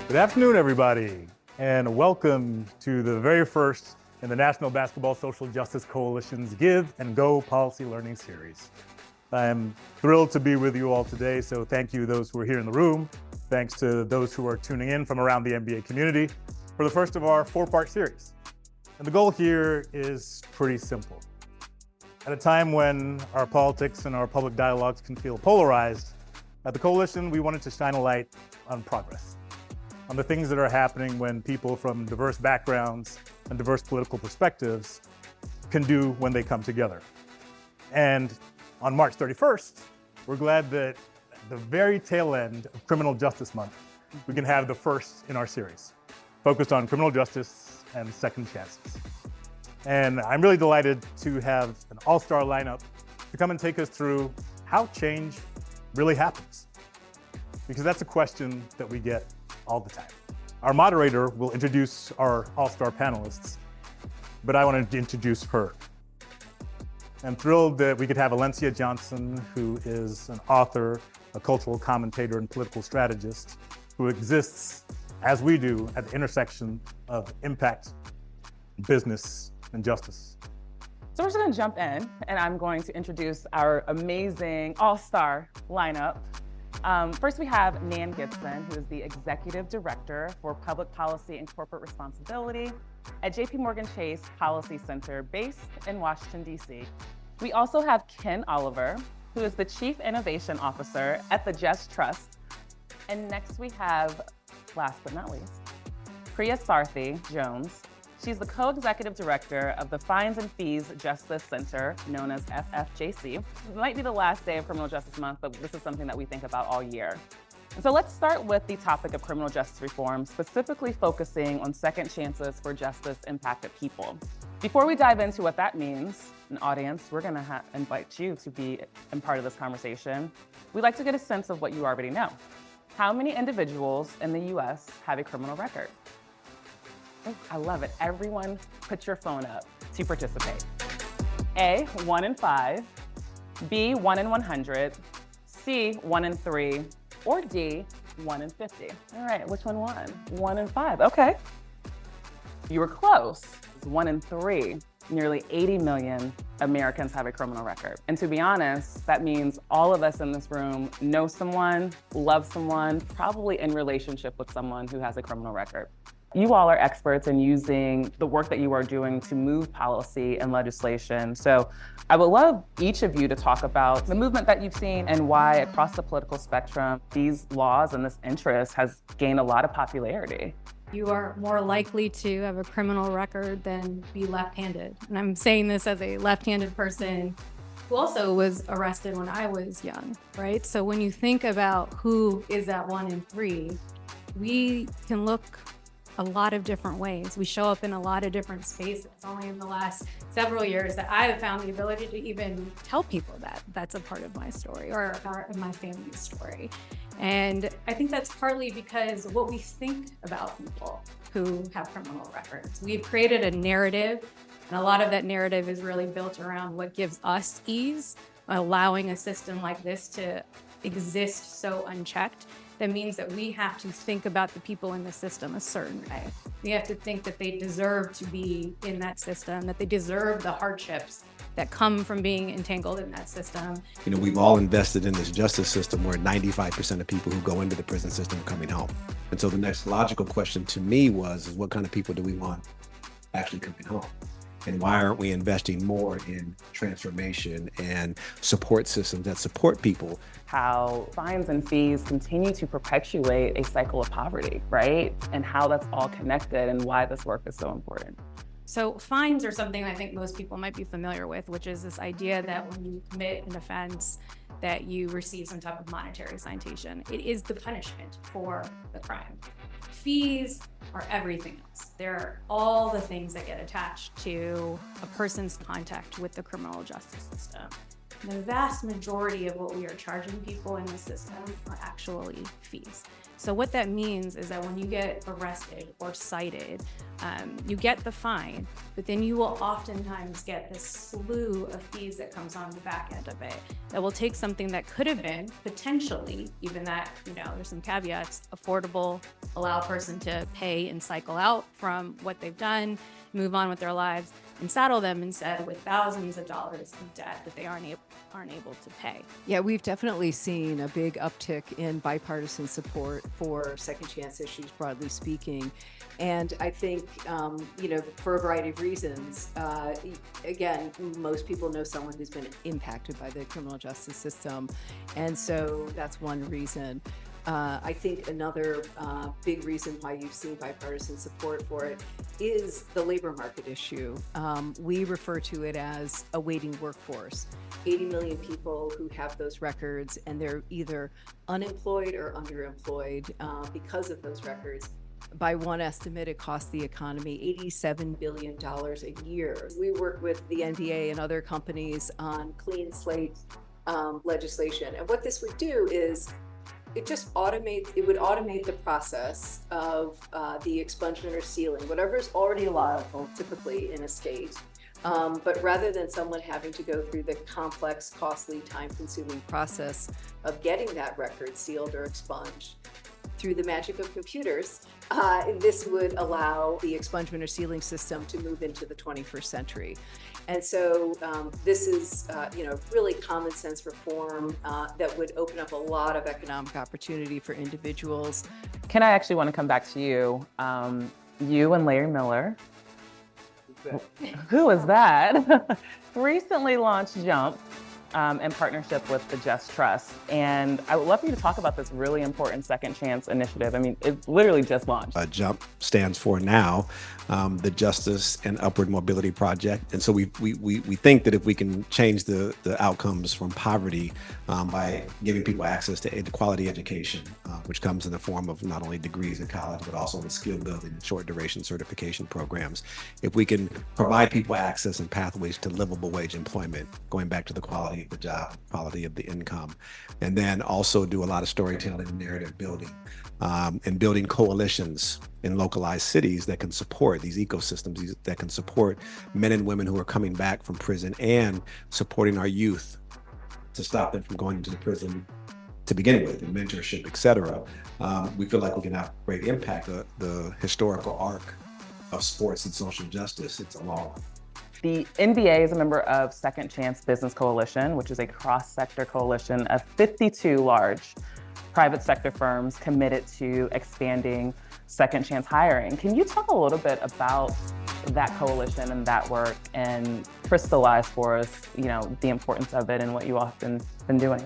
Good afternoon, everybody, and welcome to the very first in the National Basketball Social Justice Coalition's Give and Go Policy Learning Series. I'm thrilled to be with you all today, so thank you those who are here in the room. Thanks to those who are tuning in from around the NBA community for the first of our four-part series. And the goal here is pretty simple. At a time when our politics and our public dialogues can feel polarized, at the Coalition, we wanted to shine a light on progress, on the things that are happening when people from diverse backgrounds and diverse political perspectives can do when they come together. And on March 31st, we're glad that at the very tail end of Criminal Justice Month, we can have the first in our series, focused on criminal justice and second chances. And I'm really delighted to have an all-star lineup to come and take us through how change really happens. Because that's a question that we get all the time. Our moderator will introduce our all-star panelists, but I want to introduce her. I'm thrilled that we could have Alencia Johnson, who is an author, a cultural commentator, and political strategist, who exists, as we do, at the intersection of impact, business, and justice. So we're just going to jump in, and I'm going to introduce our amazing all-star lineup. First, we have Nan Gibson, who is the Executive Director for Public Policy and Corporate Responsibility at JPMorgan Chase Policy Center, based in Washington, D.C. We also have Ken Oliver, who is the Chief Innovation Officer at the Just Trust. And next we have, last but not least, Priya Sarathy Jones. She's the Co-Executive Director of the Fines and Fees Justice Center, known as FFJC. It might be the last day of Criminal Justice Month, but this is something that we think about all year. And so let's start with the topic of criminal justice reform, specifically focusing on second chances for justice-impacted people. Before we dive into what that means, an audience, we're gonna invite you to be a part of this conversation. We'd like to get a sense of what you already know. How many individuals in the US have a criminal record? I love it. Everyone put your phone up to participate. A, 1 in 5, B, 1 in 100, C, 1 in 3, or D, 1 in 50. All right, which one won? 1 in 5, okay. You were close. It's 1 in 3. Nearly 80 million Americans have a criminal record. And to be honest, that means all of us in this room know someone, love someone, probably in relationship with someone who has a criminal record. You all are experts in using the work that you are doing to move policy and legislation. So I would love each of you to talk about the movement that you've seen and why across the political spectrum, these laws and this interest has gained a lot of popularity. You are more likely to have a criminal record than be left-handed. And I'm saying this as a left-handed person who also was arrested when I was young, right? So when you think about who is that 1 in 3, we can look a lot of different ways. We show up in a lot of different spaces. Only in the last several years that I have found the ability to even tell people that that's a part of my story or a part of my family's story. And I think that's partly because of what we think about people who have criminal records. We've created a narrative, and a lot of that narrative is really built around what gives us ease, allowing a system like this to exist so unchecked. That means that we have to think about the people in the system a certain way. We have to think that they deserve to be in that system, that they deserve the hardships that come from being entangled in that system. You know, we've all invested in this justice system where 95% of people who go into the prison system are coming home. And so the next logical question to me is what kind of people do we want actually coming home? And why aren't we investing more in transformation and support systems that support people? How fines and fees continue to perpetuate a cycle of poverty, right? And how that's all connected and why this work is so important. So fines are something I think most people might be familiar with, which is this idea that when you commit an offense, that you receive some type of monetary citation. It is the punishment for the crime. Fees are everything else. They're all the things that get attached to a person's contact with the criminal justice system. The vast majority of what we are charging people in the system are actually fees. So what that means is that when you get arrested or cited, you get the fine, but then you will oftentimes get this slew of fees that comes on the back end of it that will take something that could have been potentially, even that, there's some caveats, affordable, allow a person to pay and cycle out from what they've done, move on with their lives, and saddle them instead with thousands of dollars in debt that they aren't able to pay. Yeah, we've definitely seen a big uptick in bipartisan support for second chance issues, broadly speaking. And I think, for a variety of reasons, again, most people know someone who's been impacted by the criminal justice system. And so that's one reason. I think another big reason why you've seen bipartisan support for it is the labor market issue. We refer to it as a waiting workforce. 80 million people who have those records, and they're either unemployed or underemployed because of those records. By one estimate, it costs the economy $87 billion a year. We work with the NBA and other companies on clean slate legislation. And what this would do is it would automate the process of the expungement or sealing, whatever is already allowable typically in a state. But rather than someone having to go through the complex, costly, time-consuming process of getting that record sealed or expunged, through the magic of computers, this would allow the expungement or sealing system to move into the 21st century. And so this is, really common sense reform that would open up a lot of economic opportunity for individuals. Ken, I actually want to come back to you. You and Larry Miller. Who is that? Recently launched Jump in partnership with the Just Trust. And I would love for you to talk about this really important second chance initiative. I mean, it literally just launched. JUMP stands for now, the Justice and Upward Mobility Project. And so we think that if we can change the outcomes from poverty by giving people access to quality education, which comes in the form of not only degrees in college, but also the skill building and short duration certification programs. If we can provide people access and pathways to livable wage employment, going back to the quality of the job, quality of the income, and then also do a lot of storytelling and narrative building, and building coalitions in localized cities that can support these ecosystems, that can support men and women who are coming back from prison, and supporting our youth to stop them from going into the prison to begin with, and mentorship, et cetera. We feel like we can have great impact. The historical arc of sports and social justice, it's a long one. The NBA is a member of Second Chance Business Coalition, which is a cross-sector coalition of 52 large private sector firms committed to expanding second chance hiring. Can you talk a little bit about that coalition and that work and crystallize for us, the importance of it and what you all have been doing?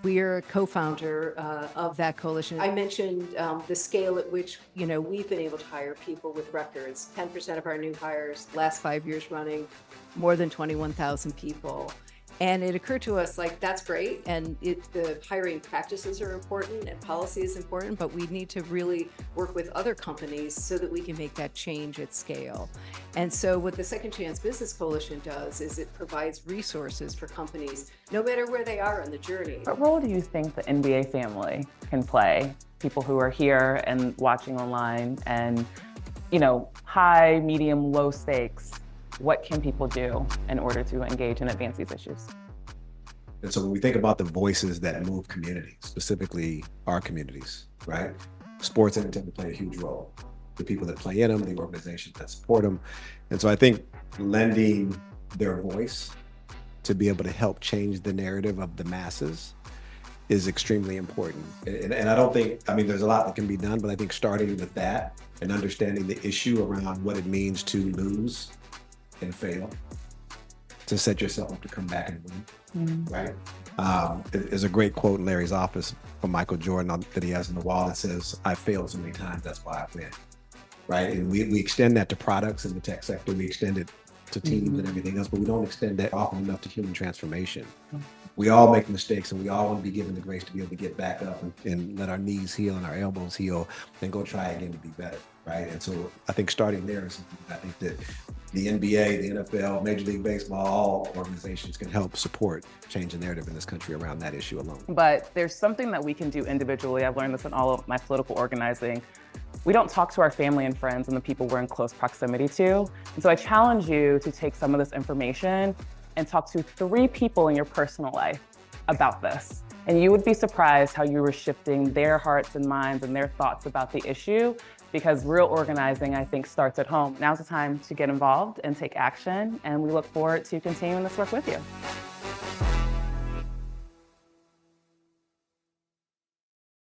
We are a co-founder of that coalition. I mentioned the scale at which, we've been able to hire people with records. 10% of our new hires, last 5 years running, more than 21,000 people. And it occurred to us, that's great. And the hiring practices are important and policy is important, but we need to really work with other companies so that we can make that change at scale. And so what the Second Chance Business Coalition does is it provides resources for companies, no matter where they are on the journey. What role do you think the NBA family can play? People who are here and watching online and, high, medium, low stakes. What can people do in order to engage and advance these issues? And so when we think about the voices that move communities, specifically our communities, right? Sports and entertainment play a huge role. The people that play in them, the organizations that support them. And so I think lending their voice to be able to help change the narrative of the masses is extremely important. And I don't think, there's a lot that can be done, but I think starting with that and understanding the issue around what it means to lose and fail, to set yourself up to come back and win, right? There's a great quote in Larry's office from Michael Jordan that he has on the wall that says, "I failed so many times, that's why I win," right? And we extend that to products in the tech sector, we extend it to teams and everything else, but we don't extend that often enough to human transformation. We all make mistakes, and we all want to be given the grace to be able to get back up and let our knees heal and our elbows heal and go try again to be better, right? And so I think starting there is something I think that the NBA, the NFL, Major League Baseball, all organizations can help support change the narrative in this country around that issue alone. But there's something that we can do individually. I've learned this in all of my political organizing. We don't talk to our family and friends and the people we're in close proximity to. And so I challenge you to take some of this information and talk to 3 people in your personal life about this. And you would be surprised how you were shifting their hearts and minds and their thoughts about the issue, because real organizing, I think, starts at home. Now's the time to get involved and take action, and we look forward to continuing this work with you.